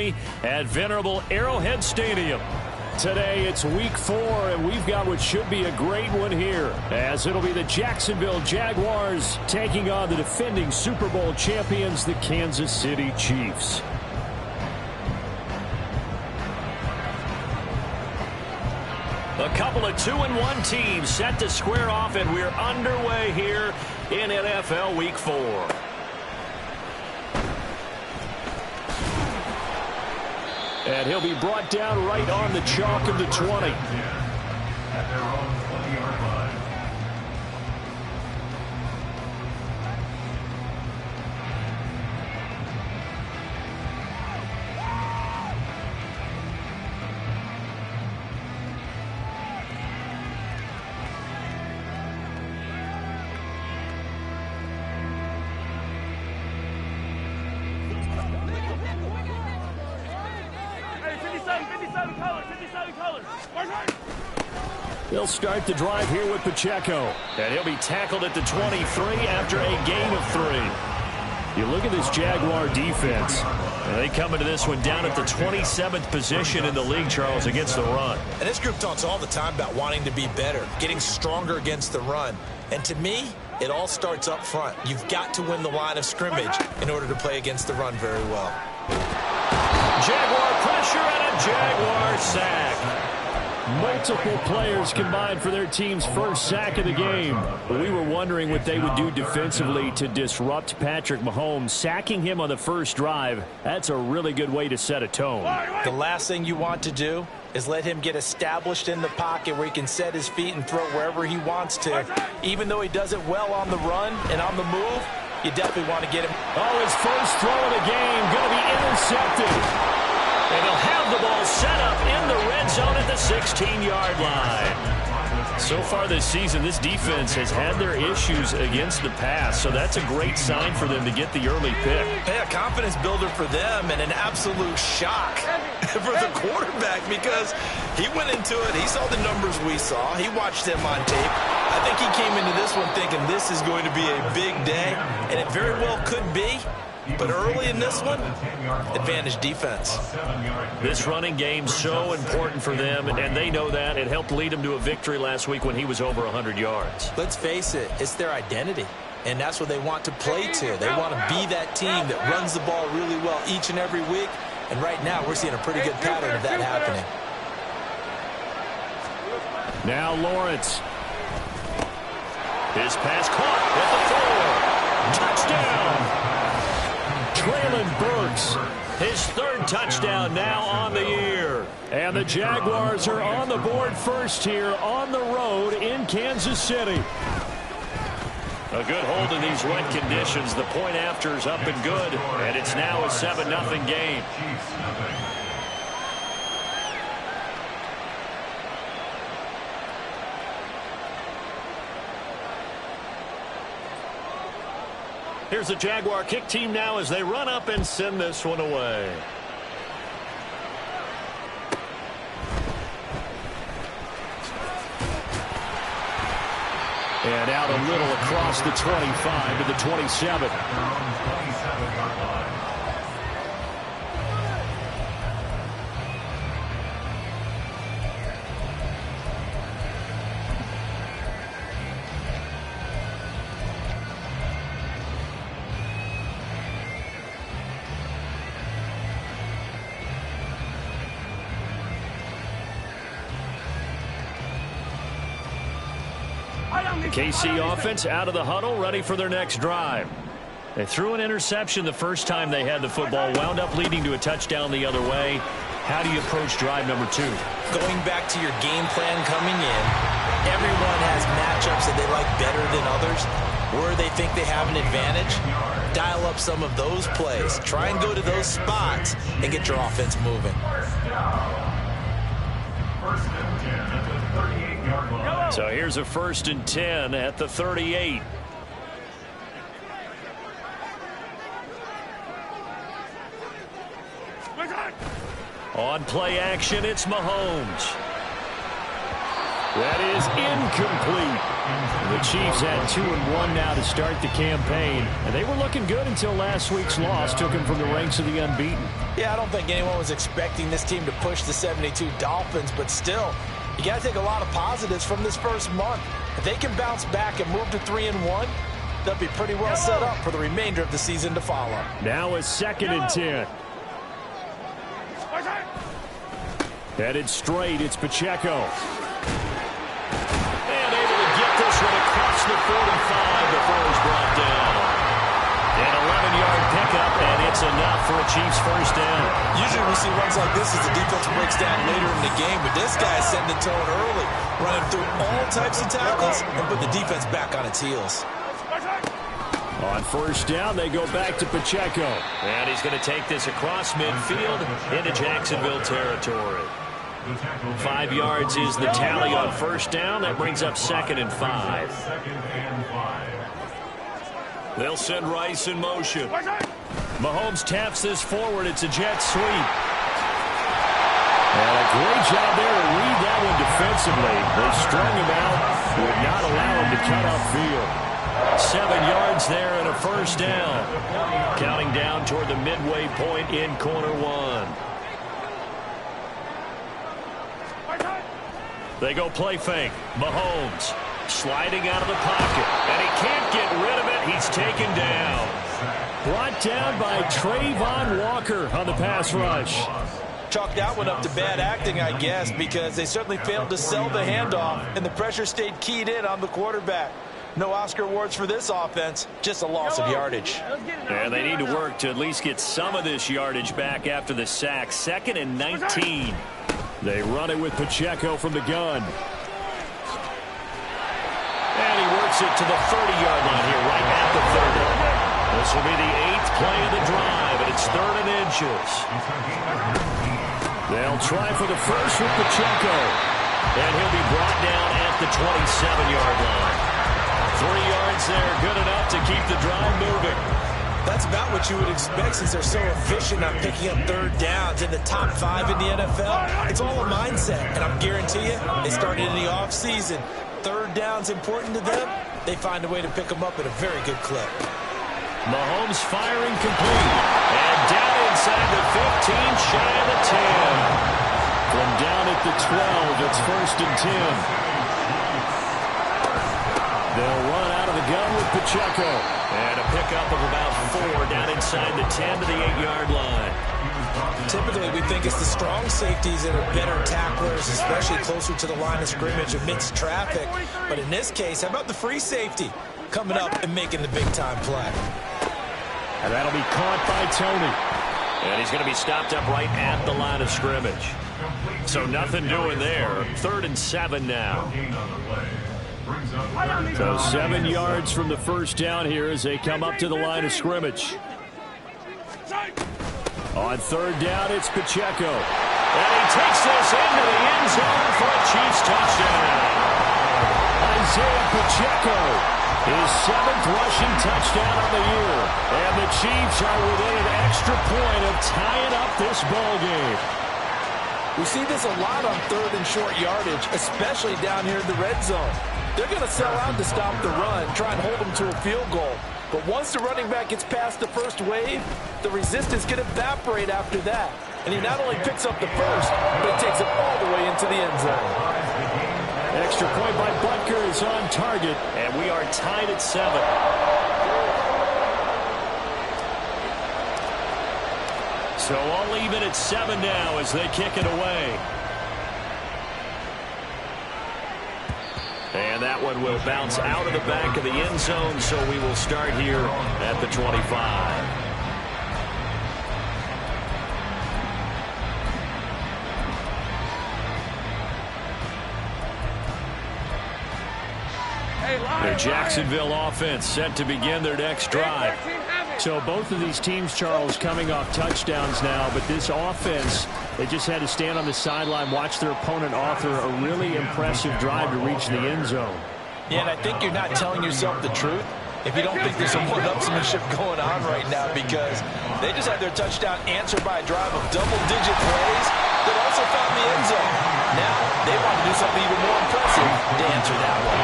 Missouri at venerable Arrowhead Stadium. Today it's week 4, and we've got what should be a great one here, as it'll be the Jacksonville Jaguars taking on the defending Super Bowl champions, the Kansas City Chiefs. A couple of 2-1 teams set to square off, and we're underway here in NFL Week 4. And he'll be brought down right on the chalk of the 20. At their own 20-yard line. They'll start the drive here with Pacheco. And he'll be tackled at the 23 after a gain of 3. You look at this Jaguar defense. And they come into this one down at the 27th position in the league, Charles, against the run. And this group talks all the time about wanting to be better, getting stronger against the run. And to me, it all starts up front. You've got to win the line of scrimmage in order to play against the run very well. Jaguar pressure and a Jaguar sack. Multiple players combined for their team's first sack of the game. We were wondering what they would do defensively to disrupt Patrick Mahomes. Sacking him on the first drive, that's a really good way to set a tone. The last thing you want to do is let him get established in the pocket where he can set his feet and throw wherever he wants to. Even though he does it well on the run and on the move, you definitely want to get him. Oh, his first throw of the game going to be intercepted. And he'll have the ball set up in the red zone at the 16-yard line. So far this season, this defense has had their issues against the pass, so that's a great sign for them to get the early pick. Yeah, confidence builder for them and an absolute shock for the quarterback because he went into it. He saw the numbers we saw. He watched them on tape. I think he came into this one thinking this is going to be a big day, and it very well could be. But early in this one, advantage defense. This running game so important for them, and they know that. It helped lead them to a victory last week when he was over 100 yards. Let's face it, it's their identity, and that's what they want to play to. They want to be that team that runs the ball really well each and every week, and right now we're seeing a pretty good pattern of that happening. Now Lawrence. His pass caught at the 4. Touchdown! Traylon Burks, his third touchdown now on the year. And the Jaguars are on the board first here on the road in Kansas City. A good hold in these wet conditions. The point after is up and good, and it's now a 7-0 game. Here's the Jaguar kick team now as they run up and send this one away. And out a little across the 25 to the 27. The KC offense out of the huddle, ready for their next drive. They threw an interception the first time they had the football, wound up leading to a touchdown the other way. How do you approach drive number 2? Going back to your game plan coming in, everyone has matchups that they like better than others, where they think they have an advantage. Dial up some of those plays. Try and go to those spots and get your offense moving. So here's a 1st and 10 at the 38. On play action, it's Mahomes. That is incomplete. The Chiefs had 2-1 now to start the campaign, and they were looking good until last week's loss took them from the ranks of the unbeaten. Yeah, I don't think anyone was expecting this team to push the 72 Dolphins, but still, you got to take a lot of positives from this first month. If they can bounce back and move to 3-1, they'll be pretty well set up for the remainder of the season to follow. Now a 2nd and 10. Headed straight, it's Pacheco. And able to get this one across the 45 before he's brought down. An 11-yard pickup, and it's enough for a Chiefs first down. Usually we see runs like this as the defense breaks down later in the game, but this guy's setting the tone early, running through all types of tackles and put the defense back on its heels. On first down, they go back to Pacheco. And he's going to take this across midfield into Jacksonville territory. 5 yards is the tally on first down. That brings up 2nd and 5. They'll send Rice in motion. Mahomes taps this forward. It's a jet sweep. And a great job there to read that one defensively. They strung him out, would not allow him to cut upfield. 7 yards there and a first down. Counting down toward the midway point in corner 1. They go play fake. Mahomes sliding out of the pocket. And he can't get rid of it. He's taken down. Brought down by Trayvon Walker on the pass rush. Chalk that one up to bad acting, I guess, because they certainly failed to sell the handoff, and the pressure stayed keyed in on the quarterback. No Oscar awards for this offense, just a loss of yardage. And they need to work to at least get some of this yardage back after the sack. 2nd and 19. They run it with Pacheco from the gun. And he works it to the 30-yard line here, right at the 30. This will be the 8th play of the drive, and it's 3rd and inches. They'll try for the first with Pacheco. And he'll be brought down at the 27-yard line. 3 yards there, good enough to keep the drive moving. That's about what you would expect since they're so efficient on picking up 3rd downs in the top 5 in the NFL. It's all a mindset, and I'm guarantee you, they started in the offseason. 3rd down's important to them. They find a way to pick them up at a very good clip. Mahomes firing complete. And down inside the 15, shy of the 10. From down at the 12, it's 1st and 10. They'll run out of the gun with Pacheco. And a pickup of about 4 down inside the 10 to the 8-yard line. Typically, we think it's the strong safeties that are better tacklers, especially closer to the line of scrimmage amidst traffic. But in this case, how about the free safety coming up and making the big-time play? And that'll be caught by Tony. And he's going to be stopped up right at the line of scrimmage. So nothing doing there. 3rd and 7 now. So 7 yards from the first down here as they come up to the line of scrimmage. On 3rd down, it's Pacheco. And he takes this into the end zone for a Chiefs touchdown. Isaiah Pacheco, his 7th rushing touchdown on the year. And the Chiefs are within an extra point of tying up this ball game. We see this a lot on 3rd and short yardage, especially down here in the red zone. They're going to sell out to stop the run, try and hold them to a field goal. But once the running back gets past the first wave, the resistance can evaporate after that. And he not only picks up the first, but he takes it all the way into the end zone. Extra point by Butker is on target, and we are tied at 7. So all even at 7 now as they kick it away. And that one will bounce out of the back of the end zone, so we will start here at the 25. The Jacksonville offense set to begin their next drive. So both of these teams, Charles, coming off touchdowns now, but this offense, they just had to stand on the sideline, watch their opponent author a really impressive drive to reach the end zone. Yeah, and I think you're not telling yourself the truth if you don't think there's some one-upsmanship going on right now, because they just had their touchdown answered by a drive of double-digit plays that also found the end zone. Now they want to do something even more impressive to answer that one.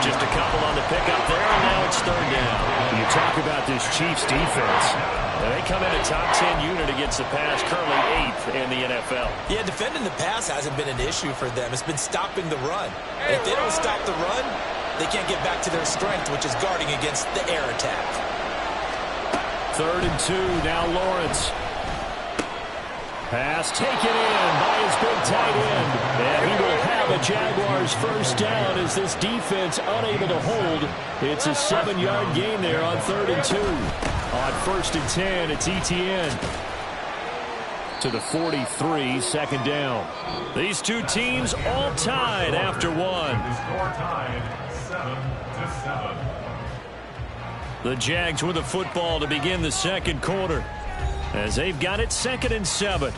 Just a couple on the pickup there, and now it's third down. You talk about this Chiefs defense. They come in a top 10 unit against the pass, currently 8th in the NFL. Yeah, defending the pass hasn't been an issue for them. It's been stopping the run. And if they don't stop the run, they can't get back to their strength, which is guarding against the air attack. 3rd and 2, now Lawrence. Pass taken in by his big tight end. And he will have a Jaguars first down as this defense unable to hold. It's a 7-yard gain there on 3rd and 2. On 1st and 10, it's Etienne. To the 43, 2nd down. These two teams all tied after one. The Jags with the football to begin the second quarter, as they've got it 2nd and 7.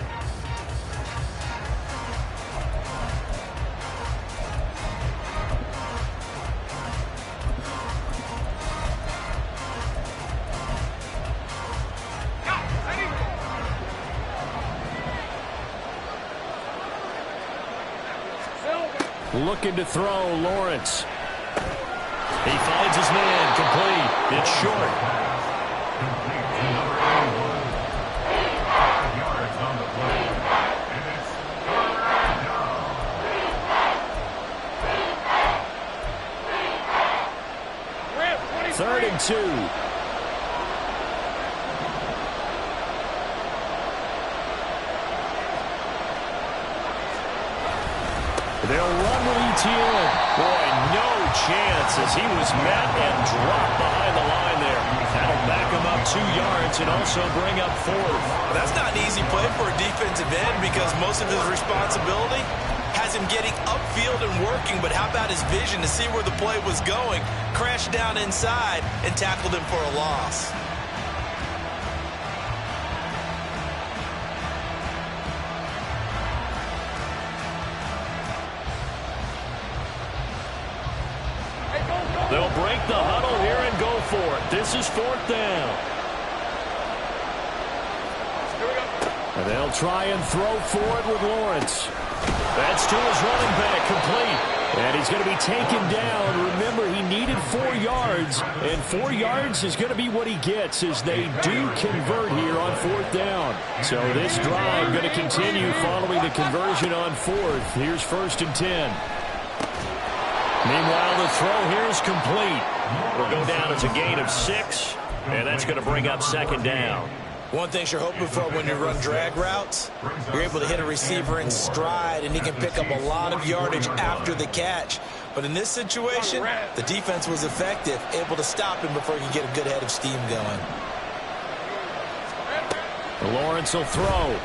Looking to throw, Lawrence. He finds his man, complete. It's short. Third and 2. They'll run with Etienne. Boy, no chance as he was met and dropped behind the line there. That'll back him up 2 yards and also bring up 4th. Well, that's not an easy play for a defensive end because most of his responsibility has him getting upfield and working, but how about his vision to see where the play was going, crashed down inside, and tackled him for a loss. They'll break the huddle here and go for it. This is 4th down. And they'll try and throw for it with Lawrence. That's to his running back, complete. And he's going to be taken down. Remember, he needed 4 yards, and 4 yards is going to be what he gets as they do convert here on 4th down. So this drive going to continue following the conversion on 4th. Here's 1st and 10. Meanwhile, the throw here is complete. Will go down as a gain of 6, and that's going to bring up 2nd down. One thing you're hoping for when you run drag routes, you're able to hit a receiver in stride, and he can pick up a lot of yardage after the catch. But in this situation, the defense was effective, able to stop him before he could get a good head of steam going. Lawrence will throw.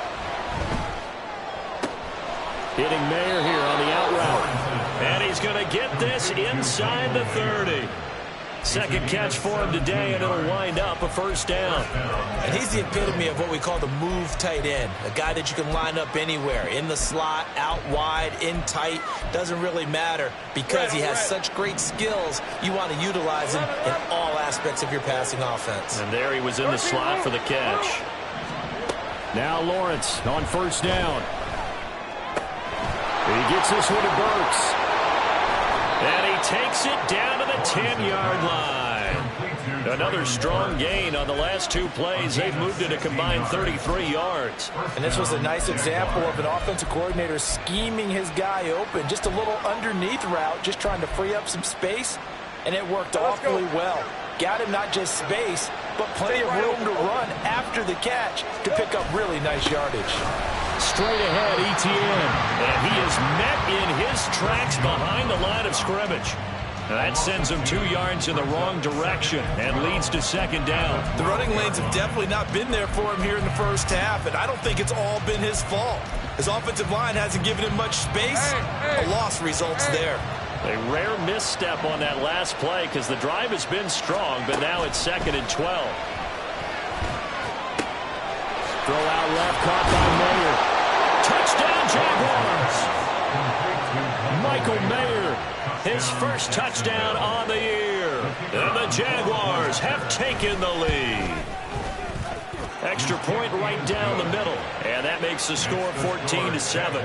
Hitting Mayer here on the out route. And he's going to get this inside the 30. Second catch for him today, and it'll wind up a first down. And he's the epitome of what we call the move tight end, a guy that you can line up anywhere, in the slot, out wide, in tight, doesn't really matter because he has such great skills. You want to utilize him in all aspects of your passing offense. And there he was in the slot for the catch. Now Lawrence on first down. He gets this one to Burks. And he takes it down to the 10-yard line. Another strong gain on the last 2 plays. They've moved it a combined 33 yards. And this was a nice example of an offensive coordinator scheming his guy open. Just a little underneath route, just trying to free up some space. And it worked awfully well. Got him not just space, but plenty of room to run after the catch to pick up really nice yardage. Straight ahead, Etienne. And he is met in his tracks behind the line of scrimmage. That sends him 2 yards in the wrong direction and leads to 2nd down. The running lanes have definitely not been there for him here in the first half, and I don't think it's all been his fault. His offensive line hasn't given him much space. A loss results there. A rare misstep on that last play because the drive has been strong, but now it's 2nd and 12. Throw out left, caught by Mayer. Touchdown, Jaguars! Michael Mayer, his first touchdown on the year. And the Jaguars have taken the lead. Extra point right down the middle. And that makes the score 14-7.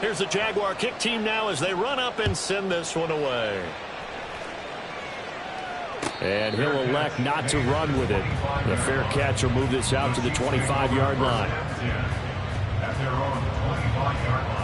Here's the Jaguar kick team now as they run up and send this one away. And he'll elect not to run with it. The fair catch will move this out to the 25-yard line. At their own 25-yard line.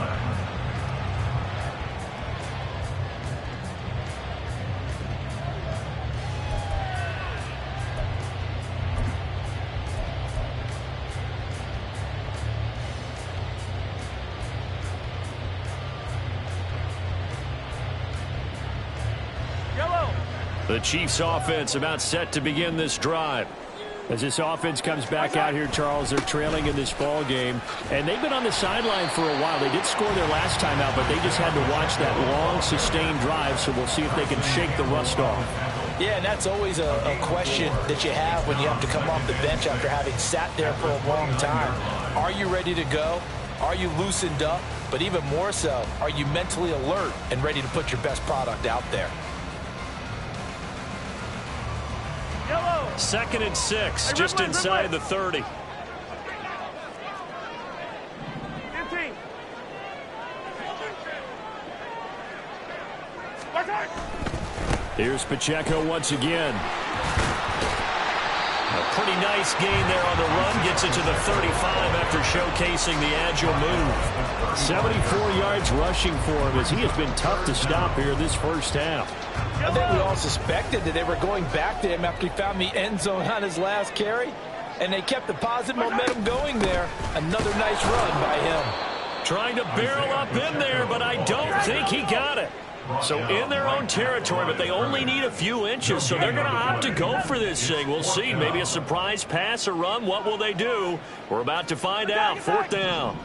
The Chiefs offense about set to begin this drive. As this offense comes back out here, Charles, they're trailing in this ball game. And they've been on the sideline for a while. They did score their last time out, but they just had to watch that long, sustained drive. So we'll see if they can shake the rust off. Yeah, and that's always a question that you have when you have to come off the bench after having sat there for a long time. Are you ready to go? Are you loosened up? But even more so, are you mentally alert and ready to put your best product out there? 2nd and 6, just inside the 30. Here's Pacheco once again. A pretty nice gain there on the run. Gets it to the 35 after showcasing the agile move. 74 yards rushing for him as he has been tough to stop here this first half. I think we all suspected that they were going back to him after he found the end zone on his last carry, and they kept the positive momentum going there. Another nice run by him. Trying to barrel up in there, but I don't think he got it. So in their own territory, but they only need a few inches, so they're going to opt to go for this thing. We'll see. Maybe a surprise pass or run. What will they do? We're about to find out. 4th down.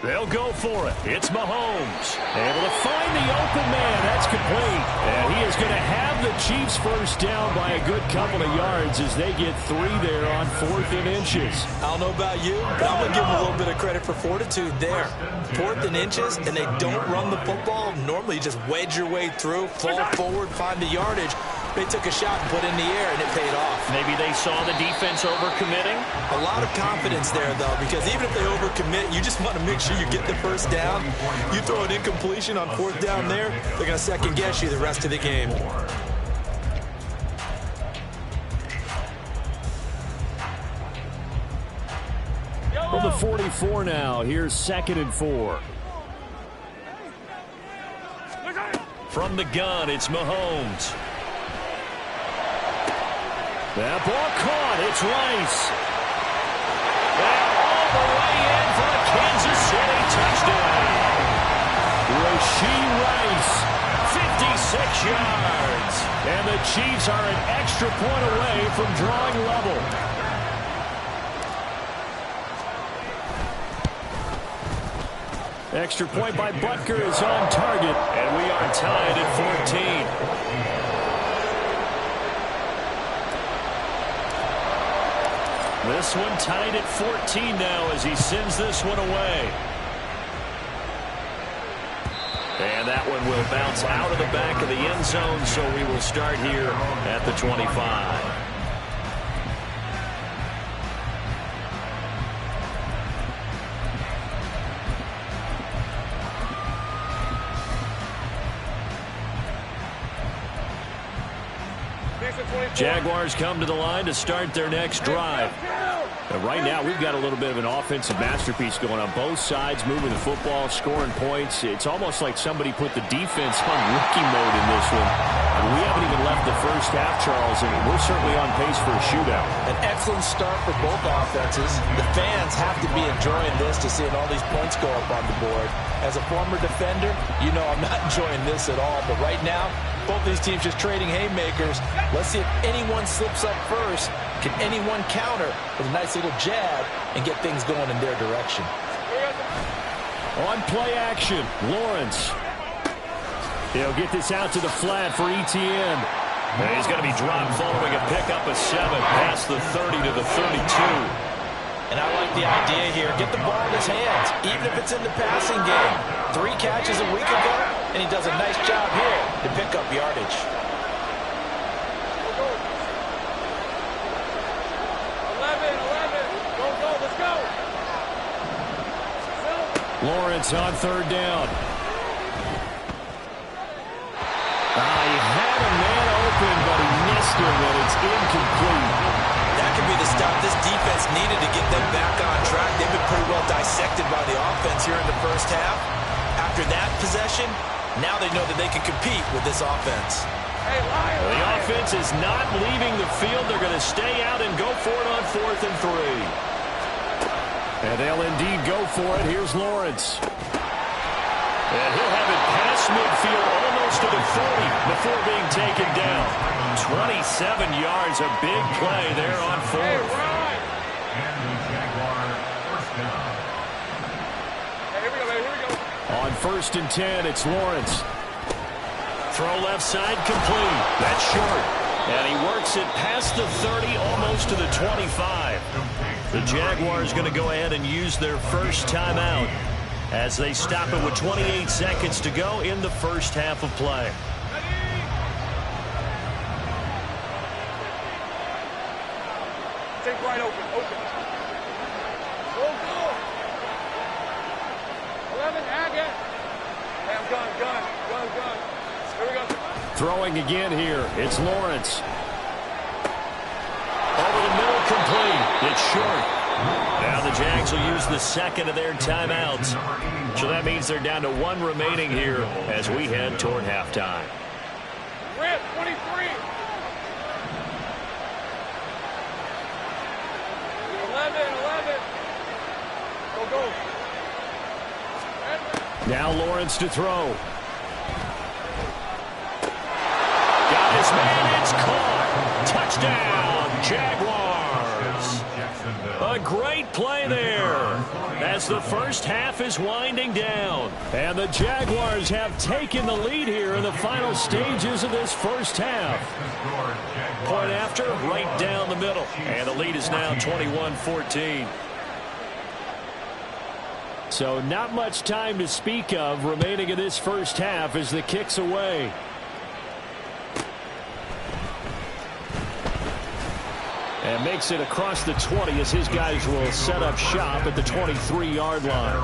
They'll go for it. It's Mahomes. Able to find the open man. That's complete. And he is going to have the Chiefs first down by a good couple of yards as they get 3 there on 4th and inches. I don't know about you, but I'm going to give them a little bit of credit for fortitude there. 4th and inches, and they don't run the football. Normally, you just wedge your way through, fall forward, find the yardage. They took a shot and put it in the air, and it paid off. Maybe they saw the defense overcommitting. A lot of confidence there, though, because even if they overcommit, you just want to make sure you get the first down. You throw an incompletion on 4th down there, they're going to second-guess you the rest of the game. From the 44 now, here's 2nd and 4. From the gun, it's Mahomes. That ball caught. It's Rice. And all the way in for a Kansas City touchdown. Rashee Rice, 56 yards. And the Chiefs are an extra point away from drawing level. Extra point by Butker is on target. And we are tied at 14. This one tied at 14 now as he sends this one away. And that one will bounce out of the back of the end zone, so we will start here at the 25. Jaguars come to the line to start their next drive. And right now, we've got a little bit of an offensive masterpiece going on both sides, moving the football, scoring points. It's almost like somebody put the defense on rookie mode in this one. And we haven't even left the first half, Charles, and we're certainly on pace for a shootout. An excellent start for both offenses. The fans have to be enjoying this to seeing all these points go up on the board. As a former defender, you know I'm not enjoying this at all. But right now, both these teams just trading haymakers. Let's see if anyone slips up first. Can anyone counter with a nice little jab and get things going in their direction? On play action, Lawrence. He'll get this out to the flat for Etienne. And he's going to be dropped following a pickup of 7 past the 30 to the 32. And I like the idea here. Get the ball in his hands, even if it's in the passing game. 3 catches a week ago, and he does a nice job here to pick up yardage. Lawrence on third down. He had a man open, but he missed him, and it's incomplete. That could be the stop this defense needed to get them back on track. They've been pretty well dissected by the offense here in the first half. After that possession, now they know that they can compete with this offense. The offense is not leaving the field. They're going to stay out and go for it on 4th and 3. And they'll indeed go for it. Here's Lawrence. And he'll have it past midfield almost to the 40 before being taken down. 27 yards, a big play there on 4th. On 1st and 10, it's Lawrence. Throw left side complete. That's short. And he works it past the 30, almost to the 25. The Jaguars going to go ahead and use their first timeout as they stop it with 28 seconds to go in the first half of play. Take right open. Go. 11, Haggett. Damn, gun. Here we go. Throwing again here. It's Lawrence. Over the middle, complete. It's short. Now the Jags will use the second of their timeouts. So that means they're down to 1 remaining here as we head toward halftime. Rip, 23. 11. Go. Now Lawrence to throw. Got his man, it's caught. Touchdown, Jaguars. A great play there as the first half is winding down. And the Jaguars have taken the lead here in the final stages of this first half. Point after, right down the middle. And the lead is now 21-14. So not much time to speak of remaining in this first half as the kick's away. And makes it across the 20 as his guys will set up shop at the 23-yard line.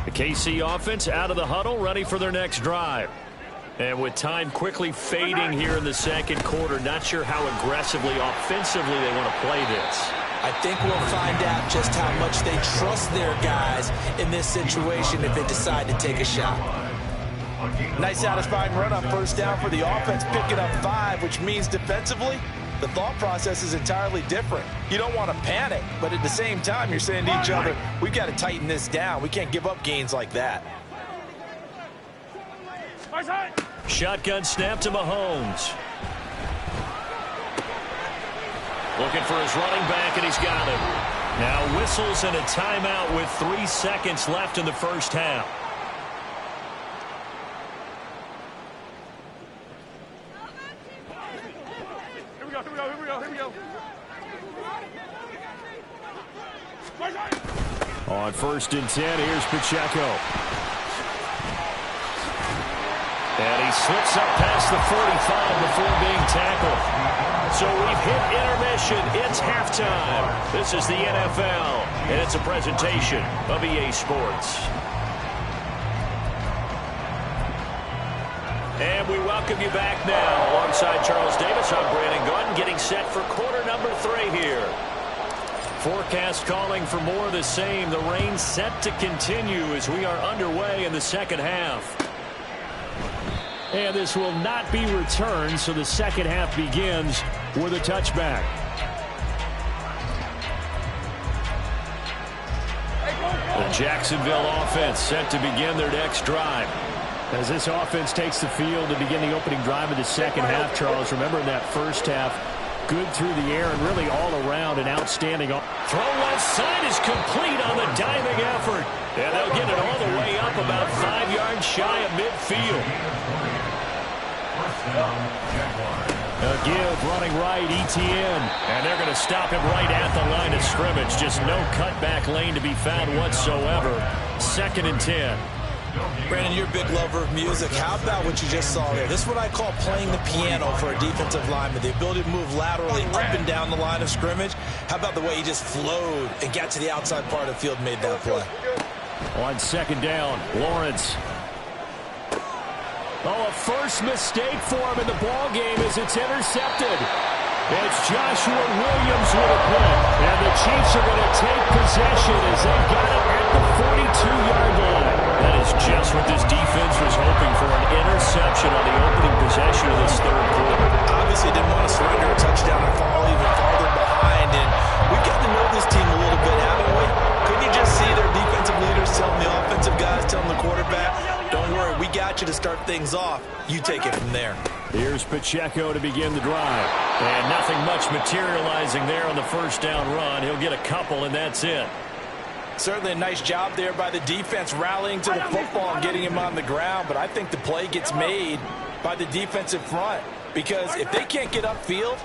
The KC offense out of the huddle, ready for their next drive. And with time quickly fading here in the second quarter, not sure how aggressively, offensively they want to play this. I think we'll find out just how much they trust their guys in this situation if they decide to take a shot. Nice satisfying run on first down for the offense, picking up 5, which means defensively, the thought process is entirely different. You don't want to panic, but at the same time, you're saying to each other, we've got to tighten this down. We can't give up gains like that. Shotgun snap to Mahomes. Looking for his running back, and he's got him. Now whistles and a timeout with 3 seconds left in the first half. Here we go. On 1st and 10, here's Pacheco. And he slips up past the 45 before being tackled. So we've hit intermission. It's halftime. This is the NFL, and it's a presentation of EA Sports. And we welcome you back now. Alongside Charles Davis, I'm Brandon Gaudin, getting set for quarter number 3 here. Forecast calling for more of the same. The rain set to continue as we are underway in the second half. And this will not be returned, so the second half begins with a touchback. The Jacksonville offense set to begin their next drive. As this offense takes the field to begin the opening drive of the second half, Charles, remember in that first half, good through the air and really all around an outstanding. Throw left side is complete on the diving effort. And they'll get it all the way up about 5 yards shy of midfield. A give running right, Etienne. And they're going to stop him right at the line of scrimmage. Just no cutback lane to be found whatsoever. 2nd and 10. Brandon, you're a big lover of music. How about what you just saw there? This is what I call playing the piano for a defensive lineman. The ability to move laterally up and down the line of scrimmage. How about the way he just flowed and got to the outside part of the field and made that play? On second down, Lawrence. Oh, a first mistake for him in the ball game as it's intercepted. It's Joshua Williams with a pick. And the Chiefs are going to take possession as they've got it at the 42-yard line. That is just what this defense was hoping for, an interception on the opening possession of this third quarter. Obviously didn't want to surrender a touchdown and fall even farther behind. And we've got to know this team a little bit, haven't we? Couldn't you just see their defensive leaders telling the offensive guys, telling the quarterback, don't worry, we got you to start things off. You take it from there. Here's Pacheco to begin the drive. And nothing much materializing there on the first down run. He'll get a couple, and that's it. Certainly a nice job there by the defense rallying to the football and getting him on the ground. But I think the play gets made by the defensive front. Because if they can't get upfield,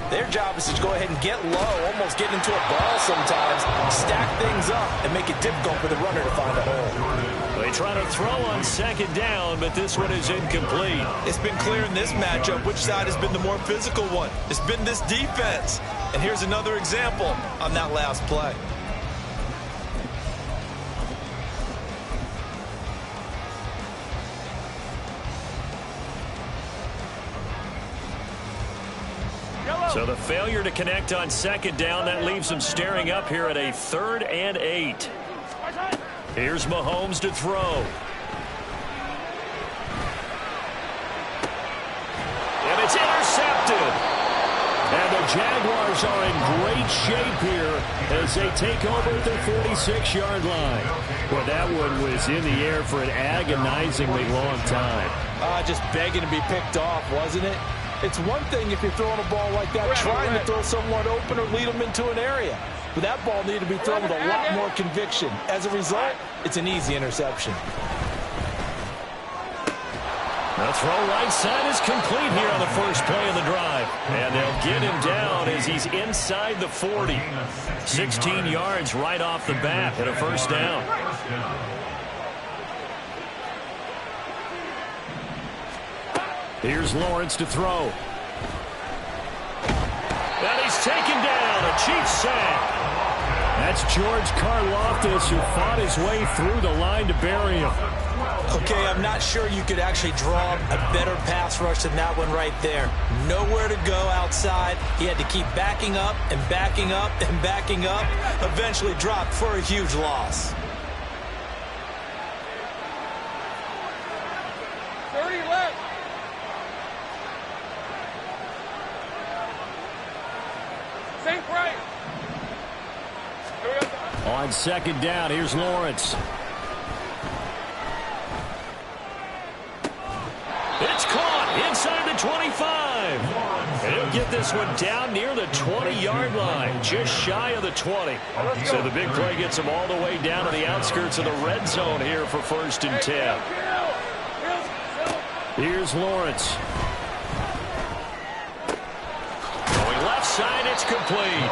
their job is to go ahead and get low, almost get into a ball sometimes, stack things up, and make it difficult for the runner to find a hole. They try to throw on second down, but this one is incomplete. It's been clear in this matchup which side has been the more physical one. It's been this defense. And here's another example on that last play. So the failure to connect on second down, that leaves them staring up here at a 3rd and 8. Here's Mahomes to throw. And it's intercepted. And the Jaguars are in great shape here as they take over at their 46-yard line. Well, that one was in the air for an agonizingly long time. Just begging to be picked off, wasn't it? It's one thing if you're throwing a ball like that, trying to throw someone open or lead them into an area. But that ball needed to be thrown with a lot more conviction. As a result, it's an easy interception. The throw right side is complete here on the first play of the drive. And they'll get him down as he's inside the 40. 16 yards right off the bat and a first down. Here's Lawrence to throw. And he's taken down. A Chiefs sack. That's George Karlaftis, who fought his way through the line to bury him. Okay, I'm not sure you could actually draw a better pass rush than that one right there. Nowhere to go outside. He had to keep backing up and backing up and backing up. Eventually dropped for a huge loss. 30 left. Same right. On second down, here's Lawrence. It's caught inside the 25. And he'll get this one down near the 20-yard line, just shy of the 20. So the big play gets him all the way down to the outskirts of the red zone here for 1st and 10. Here's Lawrence. Going left side, it's complete.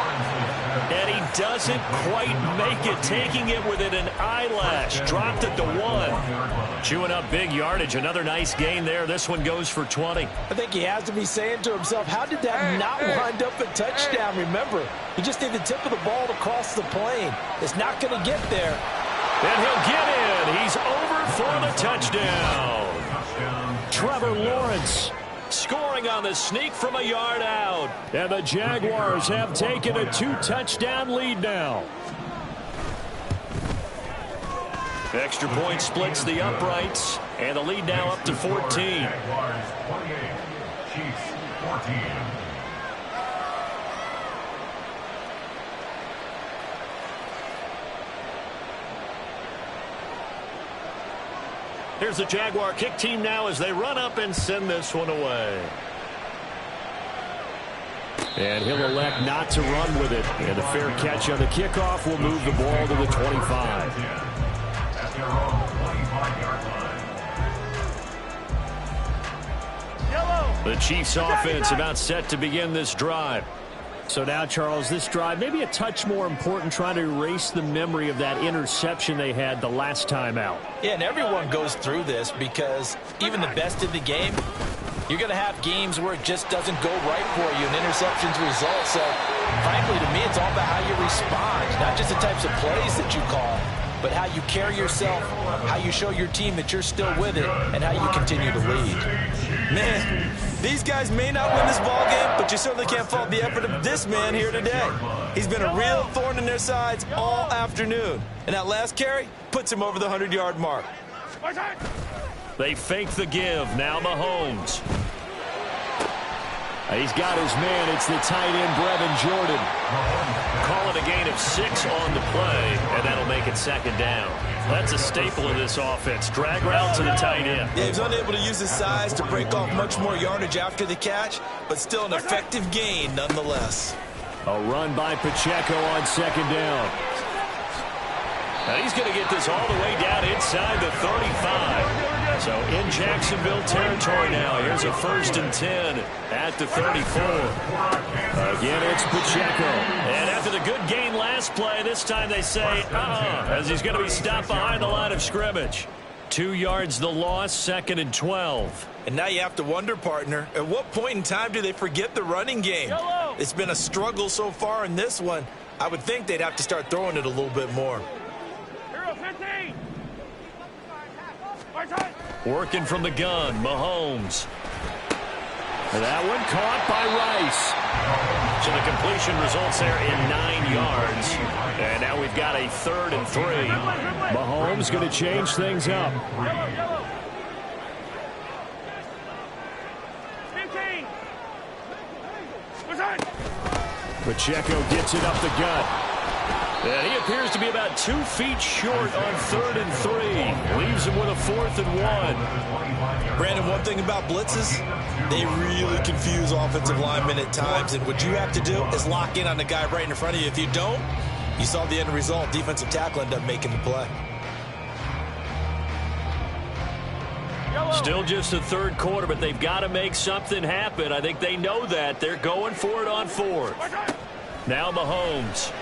And he doesn't quite make it, taking it within an eyelash. Dropped it to 1. Chewing up big yardage. Another nice gain there. This one goes for 20. I think he has to be saying to himself, how did that not wind up a touchdown? Remember, he just need the tip of the ball to cross the plane. It's not going to get there. And he'll get in. He's over for the touchdown. Trevor Lawrence scoring on the sneak from a yard out. And the Jaguars have taken a 2-touchdown lead now. Extra point splits the uprights, and the lead now up to 14. Jaguars 28, Chiefs 14. Here's the Jaguar kick team now as they run up and send this one away. And he'll elect not to run with it. And a fair catch on the kickoff will move the ball to the 25. At their own 25-yard line. The Chiefs offense about set to begin this drive. So now, Charles, this drive maybe a touch more important, trying to erase the memory of that interception they had the last time out. Yeah, and everyone goes through this because even the best in the game, you're going to have games where it just doesn't go right for you and interceptions result. So, frankly, to me, it's all about how you respond, not just the types of plays that you call, but how you carry yourself, how you show your team that you're still with it, and how you continue to lead. Man, these guys may not win this ball game, but you certainly can't fault the effort of this man here today. He's been a real thorn in their sides all afternoon. And that last carry puts him over the 100-yard mark. They fake the give. Now Mahomes. He's got his man. It's the tight end, Brevin Jordan. Call it a gain of 6 on the play, and that'll make it second down. That's a staple of this offense. Drag route to the tight end. Yeah, he was unable to use his size to break off much more yardage after the catch, but still an effective gain nonetheless. A run by Pacheco on second down. Now he's going to get this all the way down inside the 35. So in Jacksonville territory now. Here's a 1st and 10 at the 34. Again, it's Pacheco. And after the good gain last play, this time they say, as he's going to be stopped behind the line of scrimmage. 2 yards the loss, 2nd and 12. And now you have to wonder, partner, at what point in time do they forget the running game? It's been a struggle so far in this one. I would think they'd have to start throwing it a little bit more. Working from the gun, Mahomes. That one caught by Rice. So the completion results there in 9 yards. And now we've got a 3rd and 3. Mahomes going to change things up. Pacheco gets it up the gut. And he appears to be about 2 feet short on 3rd and 3. Leaves him with a 4th and 1. Brandon, one thing about blitzes, they really confuse offensive linemen at times. And what you have to do is lock in on the guy right in front of you. If you don't, you saw the end result. Defensive tackle ended up making the play. Still just the 3rd quarter, but they've got to make something happen. I think they know that. They're going for it on 4th. Now Mahomes.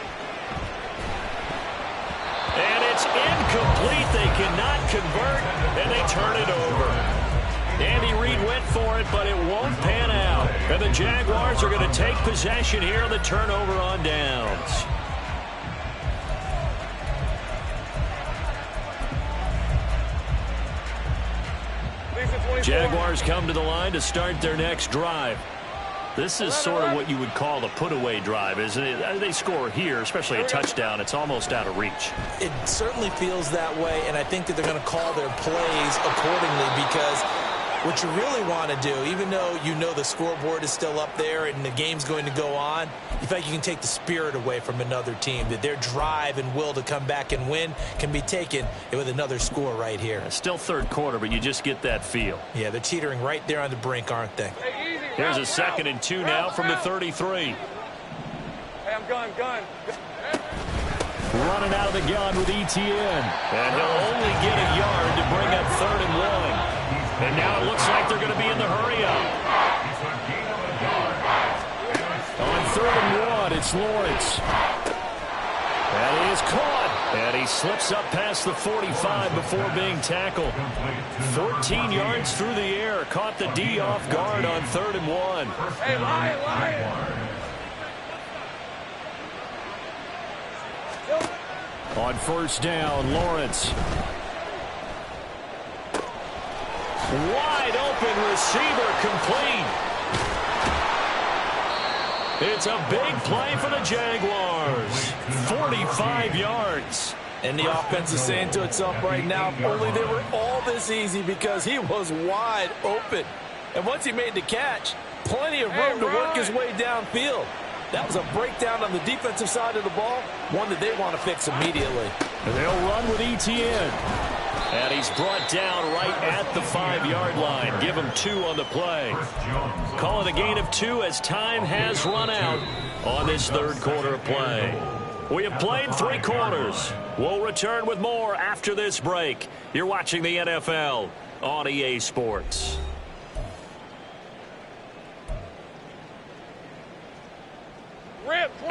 And it's incomplete. They cannot convert, and they turn it over. Andy Reid went for it, but it won't pan out. And the Jaguars are going to take possession here on the turnover on downs. Jaguars come to the line to start their next drive. This is sort of what you would call a put-away drive, isn't it? They score here, especially a touchdown. It's almost out of reach. It certainly feels that way, and I think that they're going to call their plays accordingly because what you really want to do, even though you know the scoreboard is still up there and the game's going to go on, you think you can take the spirit away from another team, that their drive and will to come back and win can be taken with another score right here. It's still 3rd quarter, but you just get that feel. Yeah, they're teetering right there on the brink, aren't they? Here's a 2nd and 2 now from the 33. Hey, I'm gun. Running out of the gun with ETN. And he'll only get a yard to bring up 3rd and 1. And now it looks like they're going to be in the hurry-up. On 3rd and 1, it's Lawrence. And he is caught. And he slips up past the 45 before being tackled. 14 yards through the air. Caught the D off guard on 3rd and 1. Hey, Lion. On 1st down, Lawrence. Wide open receiver, complete. It's a big play for the Jaguars. 45 yards. And the offense is saying to itself right now, if only they were all this easy, because he was wide open. And once he made the catch, plenty of room to work his way downfield. That was a breakdown on the defensive side of the ball, one that they want to fix immediately. And they'll run with ETN. And he's brought down right at the 5-yard line. Give him 2 on the play. Call it a gain of 2 as time has run out on this 3rd quarter of play. We have played 3 quarters. We'll return with more after this break. You're watching the NFL on EA Sports.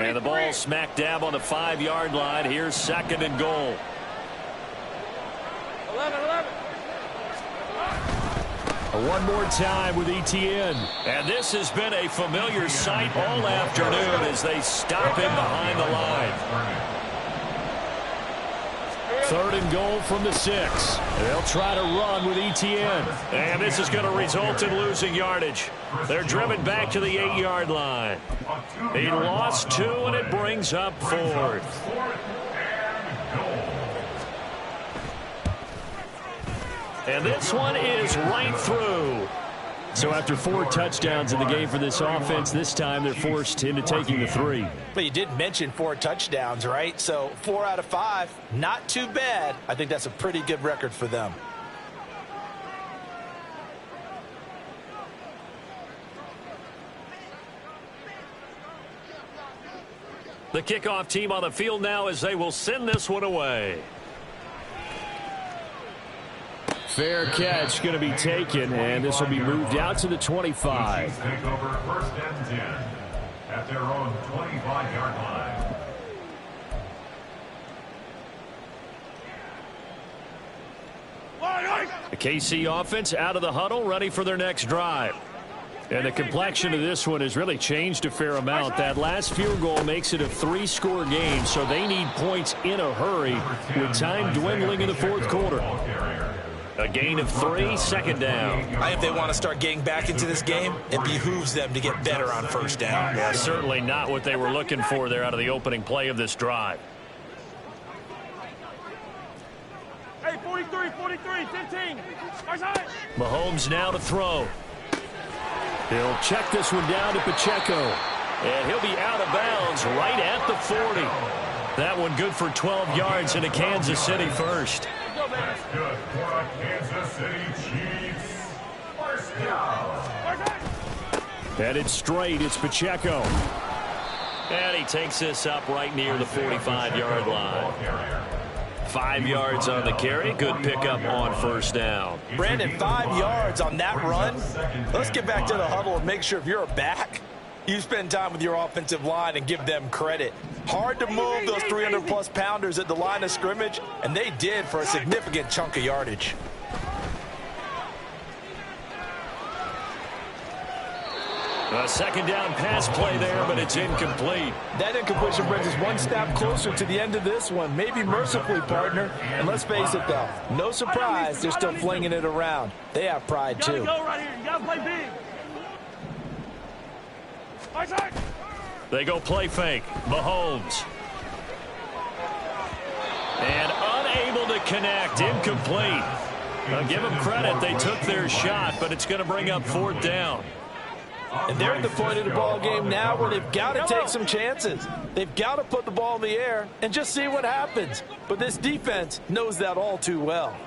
And the ball smack dab on the 5-yard line. Here's 2nd and goal. 11. One more time with ETN. And this has been a familiar sight all afternoon as they stop him behind the line. 3rd and goal from the 6. They'll try to run with ETN. And this is going to result in losing yardage. They're driven back to the 8-yard line. He lost 2, and it brings up 4th. And this one is right through. So after 4 touchdowns in the game for this offense, this time they're forced into taking the 3. But you did mention 4 touchdowns, right? So 4 out of 5, not too bad. I think that's a pretty good record for them. The kickoff team on the field now as they will send this one away. Fair catch going to be taken, and this will be moved out to the 25. Chiefs take over 1st and 10 at their own 25-yard line. The KC offense out of the huddle, ready for their next drive. And the complexion of this one has really changed a fair amount. That last field goal makes it a 3-score game, so they need points in a hurry with time dwindling in the 4th quarter. A gain of 3, 2nd down. If they want to start getting back into this game, it behooves them to get better on 1st down. Yeah, certainly not what they were looking for there out of the opening play of this drive. Hey, 43, 15. Mahomes now to throw. He'll check this one down to Pacheco. And he'll be out of bounds right at the 40. That one good for 12 yards into Kansas City first. That's good for the Kansas City Chiefs. 1st down. Headed straight, it's Pacheco. And he takes this up right near the 45-yard line. 5 yards on the carry. Good pickup on 1st down. Brandon, 5 yards on that run. Let's get back to the huddle and make sure if you're back, you spend time with your offensive line and give them credit. Hard to move those 300-plus pounders at the line of scrimmage, and they did for a significant chunk of yardage. A 2nd down pass play there, but it's incomplete. That incompletion brings us one step closer to the end of this one. Maybe mercifully, partner. And let's face it, though, no surprise, they're still flinging it around. They have pride, too. You gotta go right here. You gotta play big. They go play fake. Mahomes. And unable to connect. Incomplete. Now give them credit. They took their shot, but it's going to bring up 4th down. And they're at the point of the ball game now where they've got to take some chances. They've got to put the ball in the air and just see what happens. But this defense knows that all too well.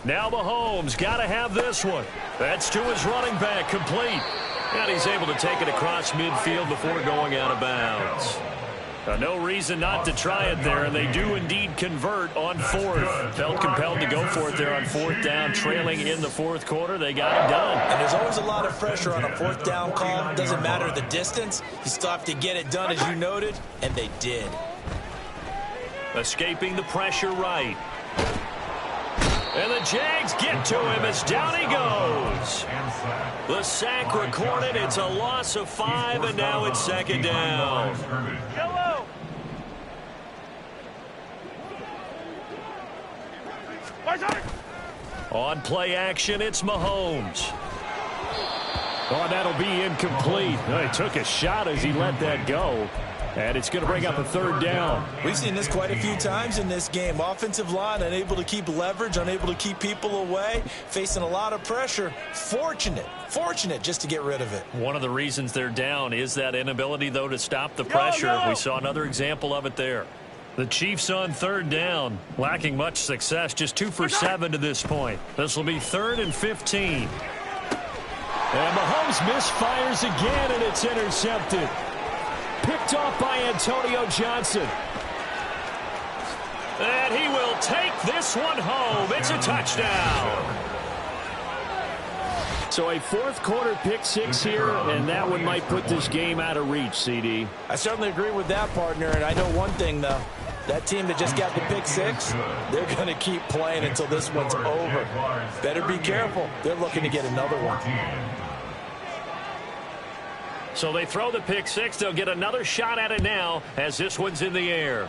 Now Mahomes got to have this one. That's to his running back, complete. And he's able to take it across midfield before going out of bounds. No reason not to try it there, and they do indeed convert on 4th. Felt compelled to go for it there on 4th down, trailing in the 4th quarter. They got it done. And there's always a lot of pressure on a 4th down call. Doesn't matter the distance. You still have to get it done, as you noted, and they did. Escaping the pressure right. And the Jags get to him as down he goes. The sack recorded. It's a loss of 5, and now it's 2nd down. Yellow. On play action, it's Mahomes. Oh, that'll be incomplete. He took a shot as he let that go. And it's going to bring up a 3rd down. We've seen this quite a few times in this game. Offensive line unable to keep leverage, unable to keep people away, facing a lot of pressure. Fortunate just to get rid of it. One of the reasons they're down is that inability, though, to stop the pressure. We saw another example of it there. The Chiefs on 3rd down, lacking much success, just 2 for 7 to this point. This will be 3rd and 15. And Mahomes misfires again, and it's intercepted. Picked picked off by Antonio Johnson. And he will take this one home. It's a touchdown. So a fourth quarter pick six here, and that one might put this game out of reach, CD. I certainly agree with that, partner, and I know one thing, though. That team that just got the pick six, they're going to keep playing until this one's over. Better be careful. They're looking to get another one. So they throw the pick six. They'll get another shot at it now as this one's in the air.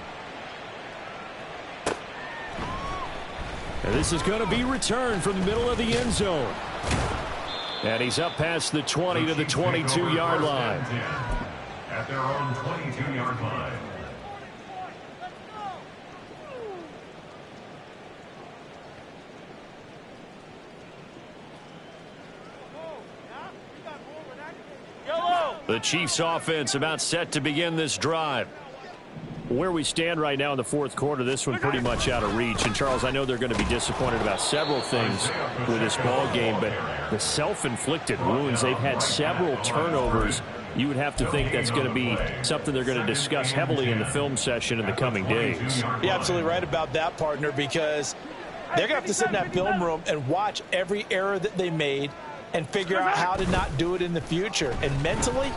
And this is going to be returned from the middle of the end zone. And he's up past the 20 to the 22-yard line. At their own 22-yard line. The Chiefs offense about set to begin this drive. Where we stand right now in the fourth quarter, this one pretty much out of reach. And, Charles, I know they're going to be disappointed about several things with this ball game, but the self-inflicted wounds, they've had several turnovers. You would have to think that's going to be something they're going to discuss heavily in the film session in the coming days. You're absolutely right about that, partner, because they're going to have to sit in that film room and watch every error that they made and figure out how to not do it in the future. And mentally,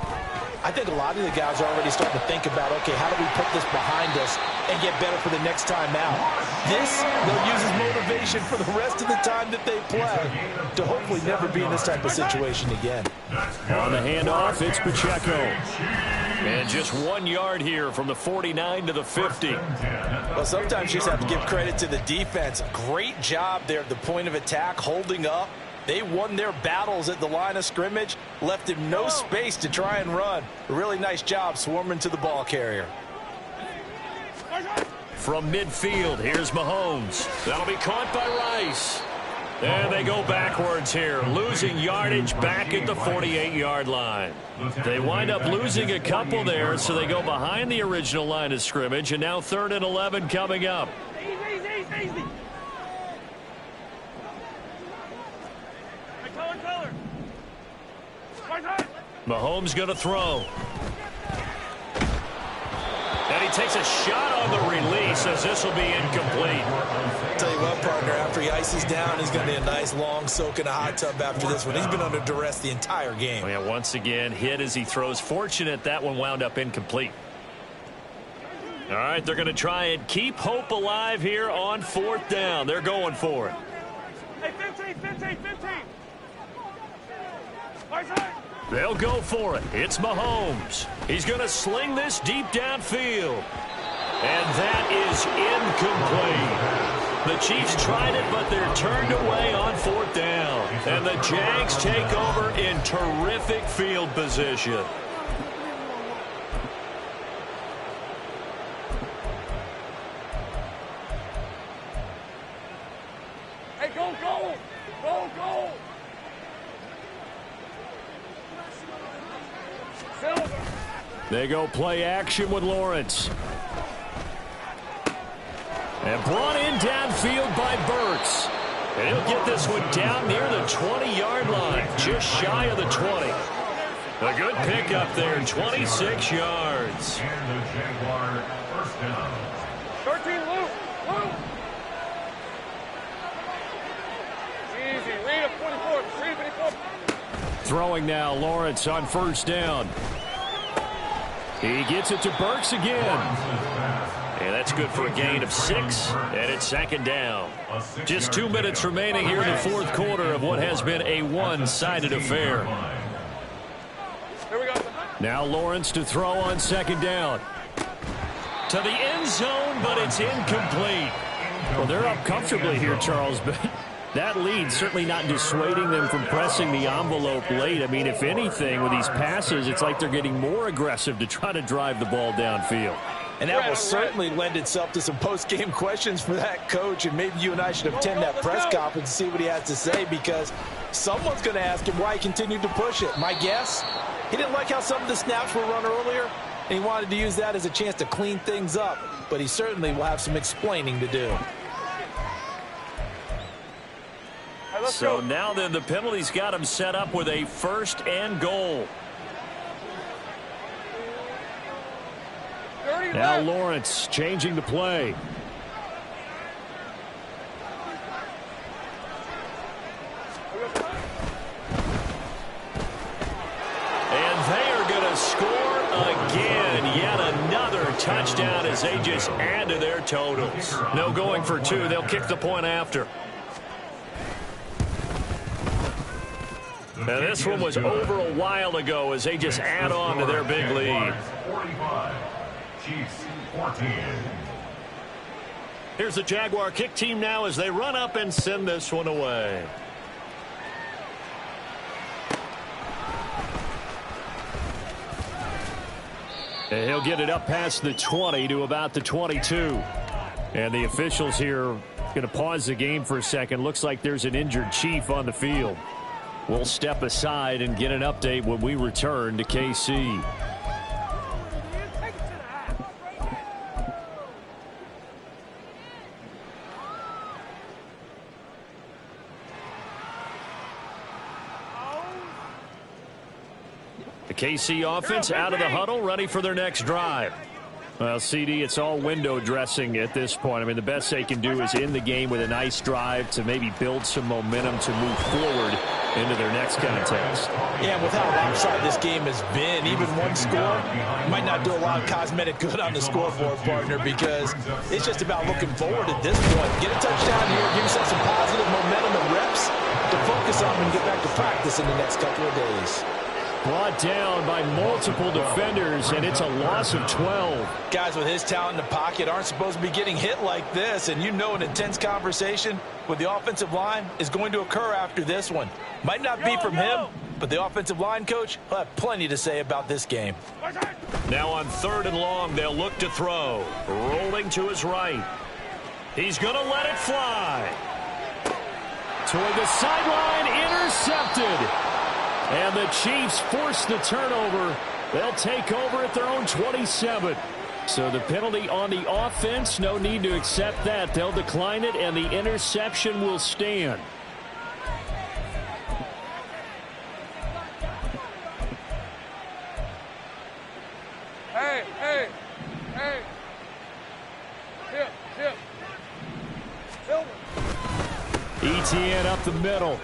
I think a lot of the guys are already starting to think about, okay, how do we put this behind us and get better for the next time out? This, they'll use as motivation for the rest of the time that they play to hopefully never be in this type of situation again. On the handoff, it's Pacheco. And just 1 yard here from the 49 to the 50. Well, sometimes you just have to give credit to the defense. Great job there at the point of attack, holding up. They won their battles at the line of scrimmage, left him no space to try and run. A really nice job swarming to the ball carrier. From midfield, here's Mahomes. That'll be caught by Rice. And they go backwards here, losing yardage back at the 48-yard line. They wind up losing a couple there, so they go behind the original line of scrimmage, and now 3rd and 11 coming up. Easy. Mahomes going to throw. And he takes a shot on the release as this will be incomplete. Tell you what, partner, after he ices down, he's going to be a nice long soak in a hot tub after this one. He's been under duress the entire game. Yeah, once again, hit as he throws. Fortunate that one wound up incomplete. All right, they're going to try and keep hope alive here on 4th down. They're going for it. Hey, 15. They'll go for it. It's Mahomes. He's going to sling this deep downfield. And that is incomplete. The Chiefs tried it, but they're turned away on 4th down. And the Jags take over in terrific field position. Hey, go! They go play action with Lawrence. And brought in downfield by Burks. And he'll get this one down near the 20-yard line, just shy of the 20. A good pickup there, 26 yards. And the Jaguar first down. 13, Luke. Easy, read it, 24. Throwing now, Lawrence on 1st down. He gets it to Burks again. And that's good for a gain of 6, and it's 2nd down. Just 2 minutes remaining here in the 4th quarter of what has been a one-sided affair. Here we go. Now Lawrence to throw on 2nd down. To the end zone, but it's incomplete. Well, they're up comfortably here, Charles, but that lead certainly not dissuading them from pressing the envelope late. I mean, if anything, with these passes, it's like they're getting more aggressive to try to drive the ball downfield. And that will certainly lend itself to some post-game questions for that coach, and maybe you and I should attend that press conference and see what he has to say, because someone's going to ask him why he continued to push it. My guess, he didn't like how some of the snaps were run earlier, and he wanted to use that as a chance to clean things up, but he certainly will have some explaining to do. So now then, the penalty's got him set up with a 1st and goal. Now Lawrence changing the play. And they are going to score again. Yet another touchdown as they just add to their totals. No going for two. They'll kick the point after. Now this one was over a while ago as they just add on to their big lead. 45. Chiefs 14. Here's the Jaguar kick team now as they run up and send this one away. And he'll get it up past the 20 to about the 22. And the officials here going to pause the game for a second. Looks like there's an injured Chief on the field. We'll step aside and get an update when we return to KC. The KC offense out of the huddle, ready for their next drive. Well, CD, it's all window dressing at this point. I mean, the best they can do is end the game with a nice drive to maybe build some momentum to move forward into their next contest. Yeah, with how lopsided this game has been, even one score might not do a lot of cosmetic good on the scoreboard, partner, because it's just about looking forward at this point. Get a touchdown here, give yourself some positive momentum and reps to focus on and get back to practice in the next couple of days. Brought down by multiple defenders, and it's a loss of 12. Guys with his talent in the pocket aren't supposed to be getting hit like this, and you know an intense conversation with the offensive line is going to occur after this one. Might not be from him, but the offensive line coach will have plenty to say about this game. Now on 3rd and long, they'll look to throw. Rolling to his right. He's going to let it fly. Toward the sideline, intercepted. And the Chiefs force the turnover. They'll take over at their own 27. So the penalty on the offense, no need to accept that. They'll decline it, and the interception will stand. Hey, hey, hey. Chip. Silver. ETN up the middle.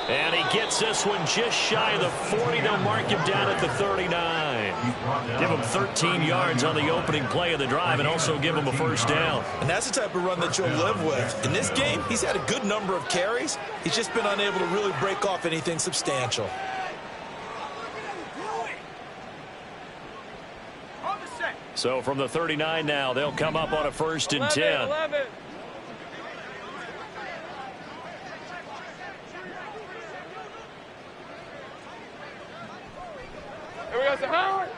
And he gets this one just shy of the 40. They'll mark him down at the 39. Give him 13 yards on the opening play of the drive and also give him a first down. And that's the type of run that you'll live with. In this game, he's had a good number of carries. He's just been unable to really break off anything substantial. So from the 39 now, they'll come up on a 1st and 10. 11. Here we go, sir. Howard.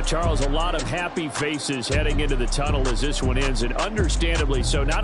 Charles, a lot of happy faces heading into the tunnel as this one ends, and understandably so. Not